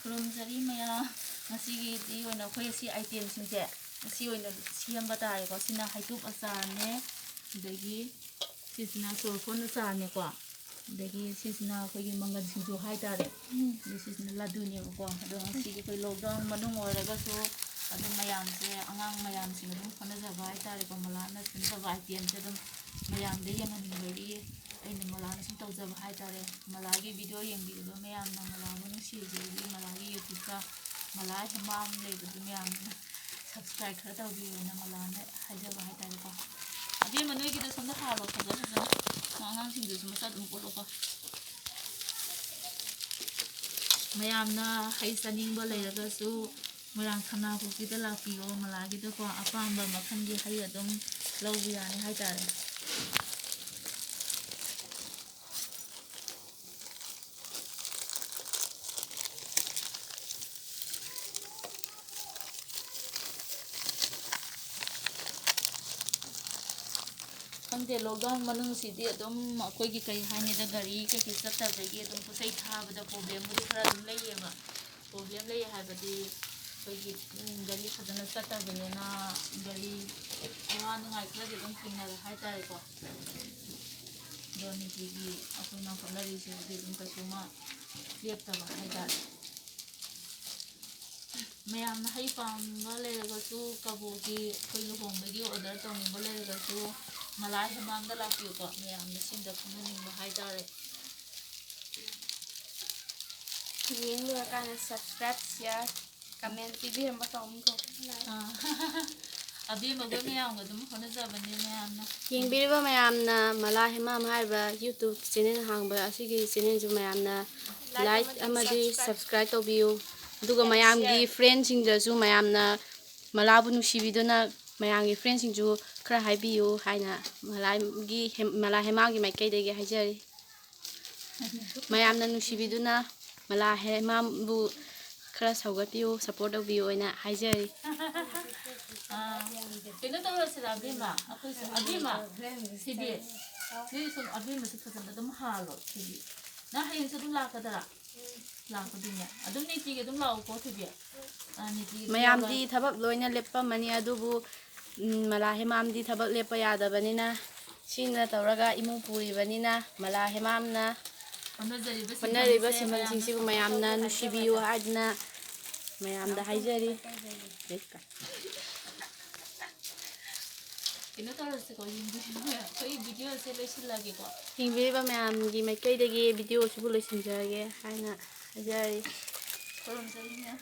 ꯈꯨꯔꯨꯝꯖꯔꯤ ꯃꯌꯥꯝ ꯉꯁꯤꯒꯤꯗꯤ ꯑꯣꯏꯅ ꯑꯩꯈꯣꯏ ꯁꯤ ꯑꯥꯏꯇꯦꯝꯁꯤꯡꯁꯦ ꯉꯁꯤ ꯑꯣꯏꯅ ꯁꯦꯝꯕ ꯇꯥꯔꯦꯀꯣ ꯁꯤꯅ ꯍꯩꯇꯨꯞ ꯑꯆꯥꯔꯅꯦ ꯑꯗꯒꯤ ꯁꯤꯁꯤꯅ ꯆꯣꯔꯐꯣꯟ ꯑꯆꯥꯔꯅꯦꯀꯣ ꯑꯗꯒꯤ ꯁꯤꯁꯤꯅ ꯑꯩꯈꯣꯏꯒꯤ ꯃꯪꯒꯟ ꯁꯤꯡꯖꯨ ꯍꯥꯏꯇꯥꯔꯦ ꯑꯗꯒꯤ ꯁꯤꯁꯤꯅ ꯂꯗꯨꯅꯦꯕꯀꯣ ꯑꯗꯣ ꯉꯁꯤꯒꯤ ꯑꯩꯈꯣꯏ ꯂꯣꯛꯗꯥꯎꯟ ꯃꯅꯨꯡ ꯑꯣꯏꯔꯒꯁꯨ ꯑꯗꯨꯝ ꯃꯌꯥꯝꯁꯦ ꯑꯉꯥꯡ ꯃꯌꯥꯝꯁꯤꯡ ꯑꯗꯨꯝ ꯍꯣꯠꯅꯖꯕ ꯍꯥꯏꯇꯥꯔꯦꯀꯣ ꯃꯂꯥꯅ ꯁꯦꯝꯖꯕ ꯑꯥꯏꯇꯦꯝꯁꯦ ꯑꯗꯨꯝ ꯃꯌꯥꯝꯗ ꯌꯦꯡꯍꯟꯅꯤꯡꯕꯒꯤ ꯑꯩꯅ ꯃꯂꯥꯅ ꯁꯨꯝ ꯇꯧꯖꯕ ꯍꯥꯏꯇꯥꯔꯦ ꯃꯂꯥꯒꯤ ꯚꯤꯗꯤꯑꯣ ꯌꯦꯡꯕꯤꯔꯤꯕ ꯃꯌꯥꯝꯅ ꯃꯂꯥꯕꯨ ꯅꯨꯡꯁꯤꯕꯒꯤ ꯃꯂꯥꯒꯤ ꯌꯨꯇ꯭ꯌꯨꯕꯇ ꯃꯂꯥ ꯍꯦꯃꯥꯝ ꯂꯩꯕꯗꯨ ꯃꯌꯥꯝꯅ ꯁꯕꯁꯀ꯭ꯔꯥꯏꯕ ꯈꯔ ꯇꯧꯕꯤꯌꯨꯅ ꯃꯂꯥꯅ ꯍꯥꯏꯖꯕ ꯍꯥꯏꯇꯥꯔꯦꯀꯣ ꯑꯕꯦꯝꯃ ꯅꯣꯏꯒꯤꯗꯣ ꯁꯣꯝꯗ ꯍꯥꯜꯂꯣ ꯐꯖ ꯐꯖꯅ ꯑꯉꯥꯡꯁꯤꯡꯗꯨꯁꯨ ꯃꯆꯥ ꯑꯗꯨꯝ ꯄꯣꯠꯂꯣꯀꯣ ꯃꯌꯥꯝꯅ ꯍꯩ ꯆꯥꯅꯤꯡꯕ ꯂꯩꯔꯒꯁꯨ ꯃꯣꯏꯔꯥꯡ ꯈꯝꯅꯥꯄꯨꯈ꯭ꯔꯤꯗ ꯂꯥꯛꯄꯤꯌꯣ ꯃꯂꯥꯒꯤꯗꯀꯣ ꯑꯄꯥꯝꯕ ꯃꯈꯜꯒꯤ ꯍꯩ ꯑꯗꯨꯝ ꯂꯧꯕ ꯌꯥꯅꯤ ꯍꯥꯏꯇꯥꯔꯦ ꯈꯪꯗꯦ ꯂꯣꯛꯗꯥꯎꯟ ꯃꯅꯨꯡꯁꯤꯗꯤ ꯑꯗꯨꯝ ꯑꯩꯈꯣꯏꯒꯤ ꯀꯔꯤ ꯍꯥꯏꯅꯤꯗ ꯒꯥꯔꯤ ꯀꯩꯀꯩ ꯆꯠꯇꯕꯒꯤ ꯑꯗꯨꯝ ꯄꯣꯠ ꯆꯩ ꯊꯥꯕꯗ ꯄ꯭ꯔꯣꯕ꯭ꯂꯦꯝꯕꯨꯗꯤ ꯈꯔ ꯑꯗꯨꯝ ꯂꯩꯌꯦꯕ ꯄ꯭ꯔꯣꯕ꯭ꯂꯦꯝ ꯂꯩ ꯍꯥꯏꯕꯗꯤ ꯑꯩꯈꯣꯏꯒꯤ ꯒꯥꯔꯤ ꯐꯖꯅ ꯆꯠꯇꯕꯅꯤꯅ ꯒꯥꯔꯤ ꯑꯋꯥ ꯅꯨꯡꯉꯥꯏ ꯈꯔꯗꯤ ꯑꯗꯨꯝ ꯊꯦꯡꯅꯔꯦ ꯍꯥꯏꯇꯥꯔꯦꯀꯣ ꯑꯗꯣ ꯅꯨꯡꯇꯤꯒꯤ ꯑꯩꯈꯣꯏꯅ ꯍꯣꯠꯅꯔꯤꯁꯤꯕꯨꯗꯤ ꯑꯗꯨꯝ ꯀꯩꯁꯨꯃ ꯂꯦꯞꯇꯕ ꯍꯥꯏꯇꯥꯔꯦ ꯃꯌꯥꯝꯅ ꯍꯩ ꯄꯥꯝꯕ ꯂꯩꯔꯒꯁꯨ ꯀꯕꯣꯛꯀꯤ ꯑꯩꯈꯣই ꯂꯨꯍꯣꯡꯕꯒꯤ ꯑꯣꯔꯗꯔ ꯇꯧꯅꯤꯡꯕ ꯂꯩꯔꯒꯁꯨ ꯃꯂꯥ ꯍꯦꯃꯥꯝꯗ ꯂꯥꯛꯄꯤꯌꯨꯀꯣ ꯃꯌꯥꯝꯅ ꯁꯤꯡꯗ ꯈꯪꯍꯟꯅꯤꯡꯕ ꯍꯥꯏꯇꯥꯔꯦ ꯌꯦꯡ ꯂꯣꯏꯔꯀꯥꯟꯗ ꯁꯕꯁꯀ꯭ꯔꯥꯏꯕ ꯁꯤꯌꯥꯔ ꯀꯃꯦꯟ ꯄꯤꯕꯤꯔꯝꯕ ꯇꯧꯅꯤꯀꯣ ꯑꯕꯦꯝꯃꯒ ꯃꯌꯥꯝꯒ ꯑꯗꯨꯝ ꯍꯣꯠꯅꯖꯕꯅꯦ ꯃꯌꯥꯝꯅ ꯌꯦꯡꯕꯤꯔꯤꯕ ꯃꯌꯥꯝꯅ ꯃꯂꯥ ꯍꯦꯃꯥꯝ ꯍꯥꯏꯔꯤꯕ ꯌꯨꯇ꯭ꯌꯨꯕ ꯆꯦꯅꯦꯜ ꯍꯥꯡꯕ ꯑꯁꯤꯒꯤ ꯆꯦꯅꯦꯜꯁꯨ ꯃꯌꯥꯝꯅ ꯂꯥꯏꯛ ꯑꯃꯗꯤ ꯁꯕꯁꯀ꯭ꯔꯥꯏꯕ ꯇꯧꯕꯤꯌꯨ ꯑꯗꯨꯒ ꯃꯌꯥꯝꯒꯤ ꯐ꯭ꯔꯦꯟꯁꯤꯡꯗꯁꯨ ꯃꯌꯥꯝꯅ ꯃꯂꯥꯕꯨ ꯅꯨꯡꯁꯤꯕꯤꯗꯨꯅ ꯃꯌꯥꯝꯒꯤ ꯐ꯭ꯔꯦꯟꯁꯤꯡꯁꯨ ꯈꯔ ꯍꯥꯏꯕꯤꯌꯨ ꯍꯥꯏꯅ ꯃꯂꯥ ꯍꯦꯃꯥꯝꯒꯤ ꯃꯥꯏꯀꯩꯗꯒꯤ ꯍꯥꯏꯖꯔꯤ ꯃꯌꯥꯝꯅ ꯅꯨꯡꯁꯤꯕꯤꯗꯨꯅ ꯃꯂꯥ ꯍꯦꯃꯥꯝꯕꯨ ꯈꯔ ꯁꯧꯒꯠꯄꯤꯌꯨ ꯁꯞꯄꯣꯔꯠ ꯇꯧꯕꯤꯌꯨ ꯑꯣꯏꯅ ꯍꯥꯏꯖꯔꯤ ꯀꯩꯅꯣ ꯇꯧꯔꯁꯤꯔ ꯑꯕꯦꯝꯃ ꯑꯩꯈꯣꯏꯁꯨ ꯑꯕꯦꯝꯃ ꯁꯤꯗꯤ ꯅꯣꯏ ꯁꯨꯝ ꯑꯕꯦꯝꯃꯁꯨ ꯐꯖꯅ ꯑꯗꯨꯝ ꯍꯥꯜꯂꯣ ꯁꯤꯗꯤ ꯅꯪ ꯍꯌꯦꯡꯁꯨ ꯑꯗꯨꯝ ꯂꯥꯛꯀꯗꯔꯥ ꯂꯥꯛꯀꯗꯣꯏꯅꯦ ꯑꯗꯨꯝ ꯅꯨꯡꯇꯤꯒꯤ ꯑꯗꯨꯝ ꯂꯥꯛꯎꯀꯣ ꯁꯤꯗꯤ ꯃꯌꯥꯝꯗꯤ ꯊꯕꯛ ꯂꯣꯏꯅ ꯂꯦꯞꯄꯝꯃꯅꯤ ꯑꯗꯨꯕꯨ ꯃꯂꯥ ꯍꯦꯃꯥꯝꯗꯤ ꯊꯕꯛ ꯂꯦꯞꯄ ꯌꯥꯗꯕꯅꯤna ꯁꯤꯅ ꯇꯧꯔꯒ ꯏꯃꯨꯡ ꯄꯨꯔꯤꯕꯅꯤꯅ ꯃꯂꯥ ꯍꯦꯃꯥꯝꯅ ꯍꯣꯠꯅꯔꯤꯕ ꯁꯤꯟꯐꯝꯁꯤꯡꯁꯤꯕꯨ ꯃꯌꯥꯝꯅ ꯅꯨꯡꯁꯤꯕꯤꯌꯨ ꯍꯥꯏꯗꯨꯅ ꯃꯌꯥꯝꯗ ꯍꯥꯏꯖꯔꯤ ꯀꯩꯅꯣ ꯇꯧꯔꯁꯤꯀꯣ ꯑꯩꯈꯣꯏ ꯚꯤꯗꯤꯑꯣꯁꯦ ꯂꯣꯏꯁꯤꯜꯂꯒꯦꯀꯣ ꯌꯦꯡꯕꯤꯔꯤꯕ ꯃꯌꯥꯝꯒꯤ ꯃꯥꯏꯀꯩꯗꯒꯤ ꯚꯤꯗꯤꯑꯣꯁꯤꯕꯨ ꯂꯣꯏꯁꯤꯟꯖꯔꯒꯦ ꯍꯥꯏꯅ ꯍꯥꯏꯖꯔꯤ ꯈꯨꯔꯨꯝꯖꯔꯤꯅꯦ